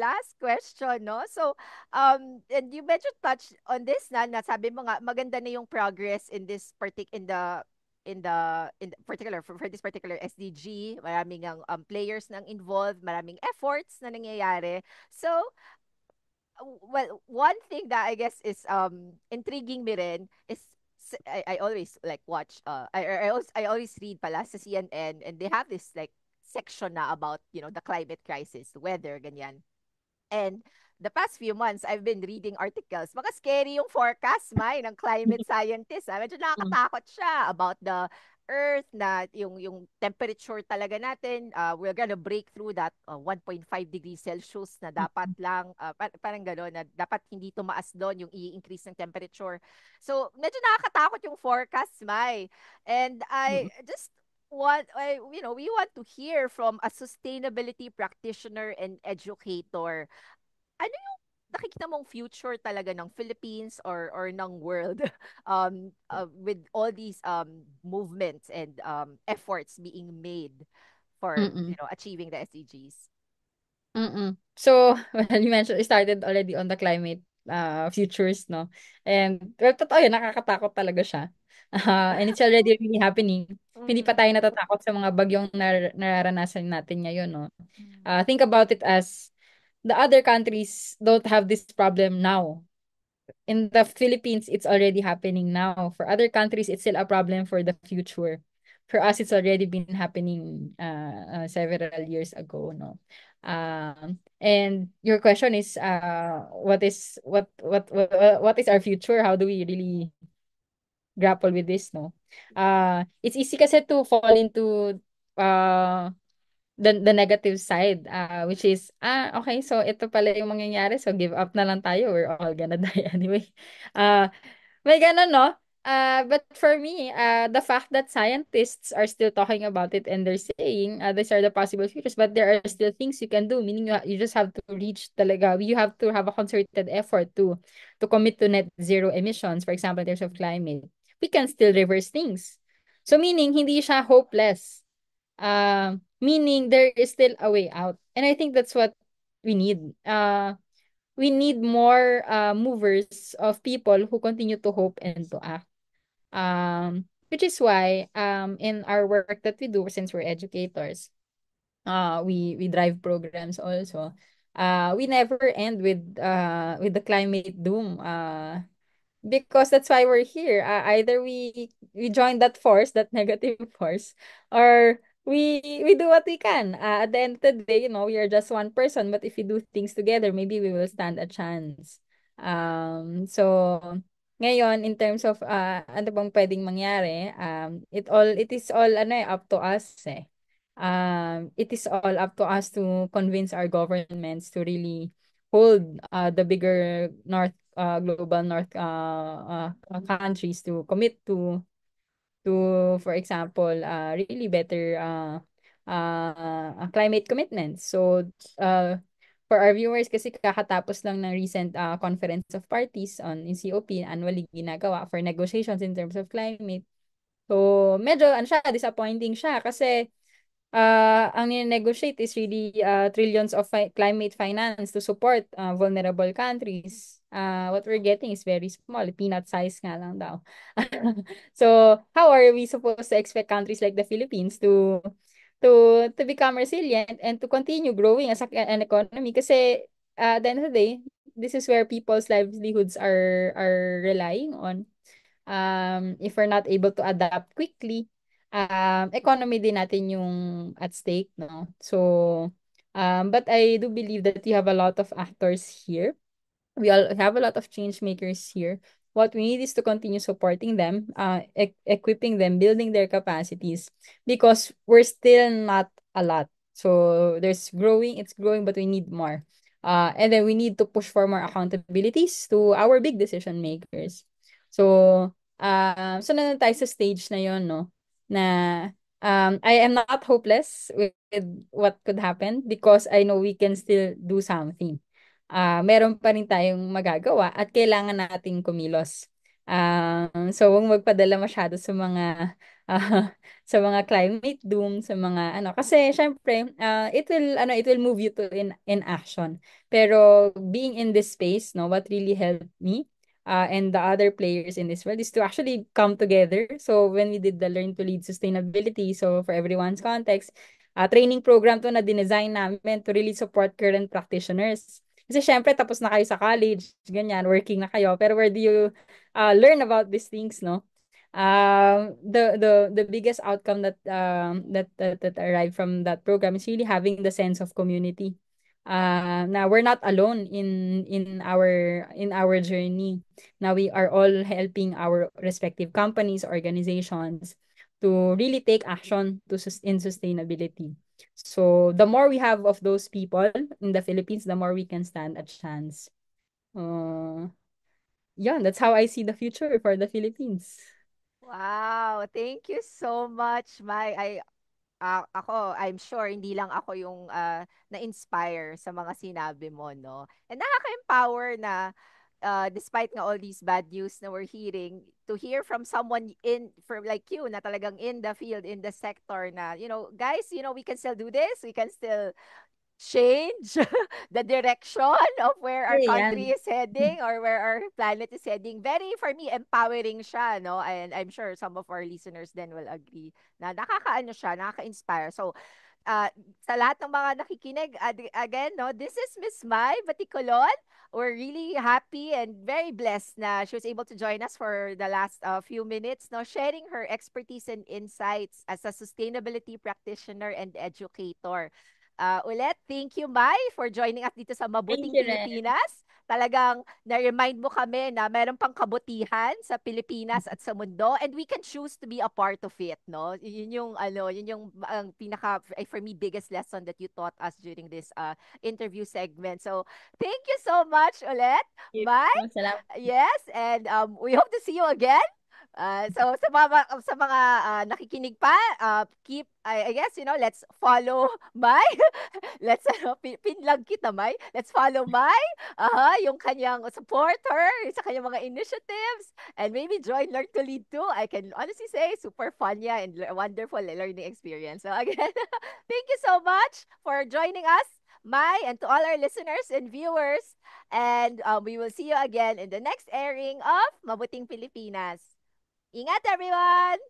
last question, no? So, and you mentioned touch on this na sabi mo nga maganda na yung progress in this in the particular for this particular SDG, maraming ang players nang involved, maraming efforts na nangyayari. So, well, one thing that I guess is intriguing me rin is I always like watch I always read pala sa CNN, and they have this like section na about, the climate crisis, weather, ganyan. And the past few months, I've been reading articles. Mga scary yung forecast, ng climate scientists. Medyo Mm, nakakatakot siya about the Earth, na yung temperature talaga natin, we're gonna break through that 1.5 degrees Celsius na dapat mm, lang, parang gano'n, na dapat hindi tumaas doon yung i-increase ng temperature. So, medyo nakakatakot yung forecast, Mai. And I mm. just we want to hear from a sustainability practitioner and educator. Ano yung nakikita mong future talaga ng Philippines or ng world, with all these movements and efforts being made for, Mm. achieving the SDGs? Mm. So, well, you mentioned, it started already on the climate futures, no? And, well, totoo yun, nakakatakot talaga siya. And it's already really happening. Hindi pa Mm. tayo natatakot sa mga bagyong nararanasan natin ngayon, no? Mm. Think about it as the other countries don't have this problem now. In the Philippines, it's already happening now. For other countries, it's still a problem for the future. For us, it's already been happening several years ago, no? And your question is, what is our future? How do we really grapple with this, no? It's easy kasi to fall into uh the negative side, which is, okay, so ito pala yung mangyayari, so give up na lang tayo, we're all gonna die anyway. uh may ganun, no? But for me, the fact that scientists are still talking about it and they're saying, these are the possible futures, but there are still things you can do, meaning you just have to reach talaga, you have to have a concerted effort to commit to net zero emissions, for example, in terms of climate. We can still reverse things. So meaning, hindi siya hopeless. Meaning there is still a way out. And I think that's what we need. We need more movers of people who continue to hope and to act. Which is why in our work that we do, since we're educators, we drive programs also. We never end with the climate doom. Because that's why we're here. Either we join that force, that negative force, or we do what we can. At the end of the day, we are just one person, but if we do things together, maybe we will stand a chance. So ngayon, in terms of ano bang pwedeng mangyari, it is all up to us eh. It is all up to us to convince our governments to really hold the bigger global north countries to commit to for example really better climate commitments. So for our viewers, kasi kakatapos lang ng recent conference of parties in COP, annually ginagawa for negotiations in terms of climate. So medyo ano siya, disappointing siya kasi ang nine-negotiate is really trillions of climate finance to support vulnerable countries. What we're getting is very small, peanut size nga lang daw. So, how are we supposed to expect countries like the Philippines to become resilient and to continue growing as an economy? Kasi at the end of the day, this is where people's livelihoods are relying on. If we're not able to adapt quickly, economy din natin yung at stake, no? So, but I do believe that you have a lot of actors here. We all have a lot of change makers here. What we need is to continue supporting them, equipping them, building their capacities, because we're still not a lot. So it's growing, but we need more. And then we need to push for more accountabilities to our big decision makers. So, so na tayo sa stage na yon, no? Na I am not hopeless with what could happen because I know we can still do something. Meron pa rin tayong magagawa at kailangan nating kumilos. So, huwag magpadala masyado sa mga ah, sa mga climate doom, sa mga ano, kasi syempre, it will move you to in action. Pero being in this space, no, what really helped me, and the other players in this world is to actually come together. So when we did the Learn to Lead Sustainability, so for everyone's context, training program to na dinesign namin to really support current practitioners. Kasi syempre, tapos na kayo sa college, ganyan, working na kayo. Pero where do you learn about these things, no? The biggest outcome that arrived from that program is really having the sense of community. Now we're not alone in our journey. Now we are all helping our respective companies, organizations to really take action in sustainability. So the more we have of those people in the Philippines, the more we can stand a chance. Uh, yeah, that's how I see the future for the Philippines. Wow, thank you so much, Mai. Ako, I'm sure hindi lang ako yung na-inspire sa mga sinabi mo, no? And nakaka-empower na despite nga all these bad news na we're hearing, to hear from someone from like you na talagang in the field, in the sector na, guys, we can still do this. We can still change the direction of where our Eh, country yan. is heading or where our planet is heading. Very, for me, empowering siya, no? And I'm sure some of our listeners then will agree na nakakaano siya, nakaka-inspire. So, uh, sa lahat ng mga nakikinig, again, no, this is Miss Mai Baticolon. We're really happy and very blessed na she was able to join us for the last few minutes, no, sharing her expertise and insights as a sustainability practitioner and educator. Ulit, thank you, Mai, for joining us dito sa Thank Mabuting you rin. Pilipinas. Talagang na-remind mo kami na meron pang kabutihan sa Pilipinas at sa mundo and we can choose to be a part of it, no? Yun yung ang pinaka for me biggest lesson that you taught us during this interview segment. So, thank you so much ulit, Thank Mai. you. Salamat. Yes, and we hope to see you again. So sa mga nakikinig pa, keep I guess let's follow Mai. Let's pin lang kita, Mai. Let's follow Mai. Yung kanyang support her sa kanyang mga initiatives and maybe join Learn to Lead too. I can honestly say super fun yeah and wonderful learning experience. So again, thank you so much for joining us, Mai, and to all our listeners and viewers. And we will see you again in the next airing of Mabuting Pilipinas. Ingat everyone!